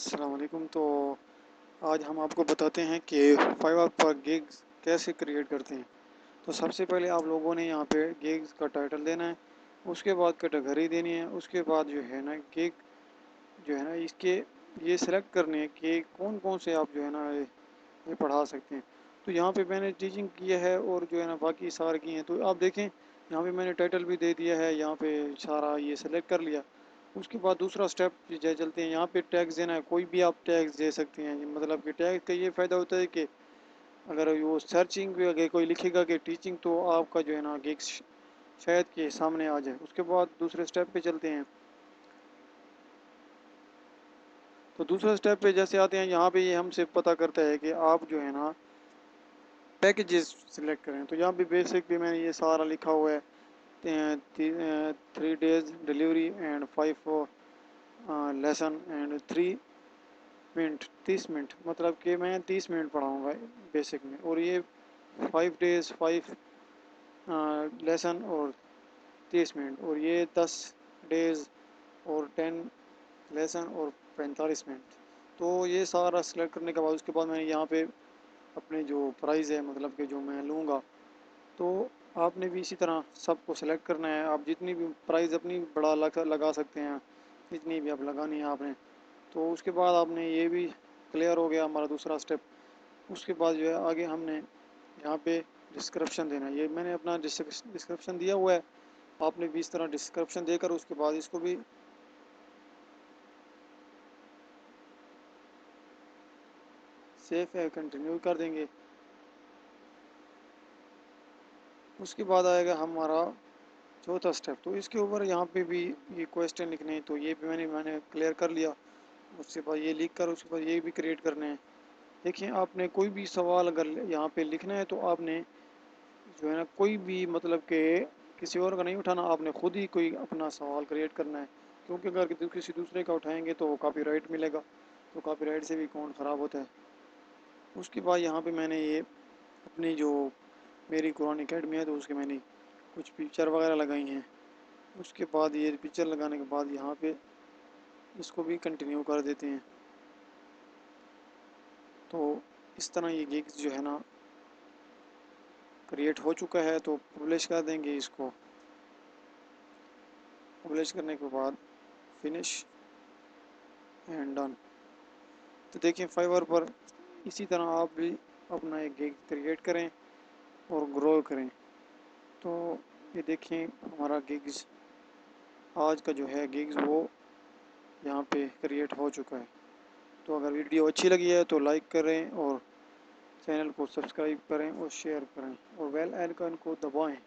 अस्सलाम वालेकुम। तो आज हम आपको बताते हैं कि फाइवर पर गिग्स कैसे क्रिएट करते हैं। तो सबसे पहले आप लोगों ने यहाँ पे गिग्स का टाइटल देना है, उसके बाद कैटेगरी देनी है, उसके बाद जो है ना गिग जो है ना इसके ये सिलेक्ट करने हैं कि कौन कौन से आप जो है ना ये पढ़ा सकते हैं। तो यहाँ पे मैंने टीचिंग की है और जो है ना बाकी सारे की हैं। तो आप देखें यहाँ पे मैंने टाइटल भी दे दिया है, यहाँ पे सारा ये सेलेक्ट कर लिया। उसके बाद दूसरा स्टेप जो चलते हैं, यहाँ पे टैग्स देना है। कोई भी आप टैग्स दे सकते हैं। मतलब कि टैग का ये फ़ायदा होता है कि अगर वो सर्चिंग भी अगर कोई लिखेगा कि टीचिंग, तो आपका जो है ना गिग्स शायद के सामने आ जाए। उसके बाद दूसरे स्टेप पे चलते हैं। तो दूसरे स्टेप पे जैसे आते हैं, यहाँ पे ये हमसे पता करता है कि आप जो है ना पैकेजेस सिलेक्ट करें। तो यहाँ पे बेसिक भी मैंने ये सारा लिखा हुआ है, 3 days delivery and 5 lesson and 3 minute 30 minute, मतलब कि मैं 30 मिनट पढ़ाऊँगा बेसिक में। और ये 5 days 5 लेसन और 30 मिनट, और ये 10 days और 10 लेसन और 45 मिनट। तो ये सारा सिलेक्ट करने के बाद उसके बाद मैंने यहाँ पे अपने जो प्राइस है, मतलब कि जो मैं लूँगा, तो आपने भी इसी तरह सबको सेलेक्ट करना है। आप जितनी भी प्राइस अपनी बड़ा लगा सकते हैं, जितनी भी आप लगानी है आपने। तो उसके बाद आपने ये भी क्लियर हो गया हमारा दूसरा स्टेप। उसके बाद जो है आगे हमने यहाँ पे डिस्क्रिप्शन देना है। ये मैंने अपना डिस्क्रिप्शन दिया हुआ है, आपने भी इस तरह डिस्क्रिप्शन देकर उसके बाद इसको भी सेफ है कंटिन्यू कर देंगे। उसके बाद आएगा हमारा चौथा स्टेप। तो इसके ऊपर यहाँ पे भी ये क्वेश्चन लिखने हैं, तो ये भी मैंने क्लियर कर लिया। उसके बाद ये लिख कर उसके बाद ये भी क्रिएट करने हैं। देखिए, आपने कोई भी सवाल अगर यहाँ पे लिखना है, तो आपने जो है ना कोई भी, मतलब कि किसी और का नहीं उठाना, आपने खुद ही कोई अपना सवाल क्रिएट करना है। क्योंकि अगर किसी दूसरे का उठाएंगे तो कॉपीराइट मिलेगा, तो कॉपीराइट से भी अकाउंट ख़राब होता है। उसके बाद यहाँ पे मैंने ये अपनी जो मेरी कुरान अकेडमी है, तो उसके मैंने कुछ पिक्चर वगैरह लगाई हैं। उसके बाद ये पिक्चर लगाने के बाद यहाँ पे इसको भी कंटिन्यू कर देते हैं। तो इस तरह ये गिग्स जो है ना क्रिएट हो चुका है। तो पब्लिश कर देंगे इसको। पब्लिश करने के बाद फिनिश एंड डन। तो देखिए, फाइवर पर इसी तरह आप भी अपना एक गिग क्रिएट करें और ग्रो करें। तो ये देखें, हमारा गिग्स आज का जो है गिग्स वो यहाँ पे क्रिएट हो चुका है। तो अगर वीडियो अच्छी लगी है तो लाइक करें और चैनल को सब्सक्राइब करें और शेयर करें और बेल आइकन को दबाएं।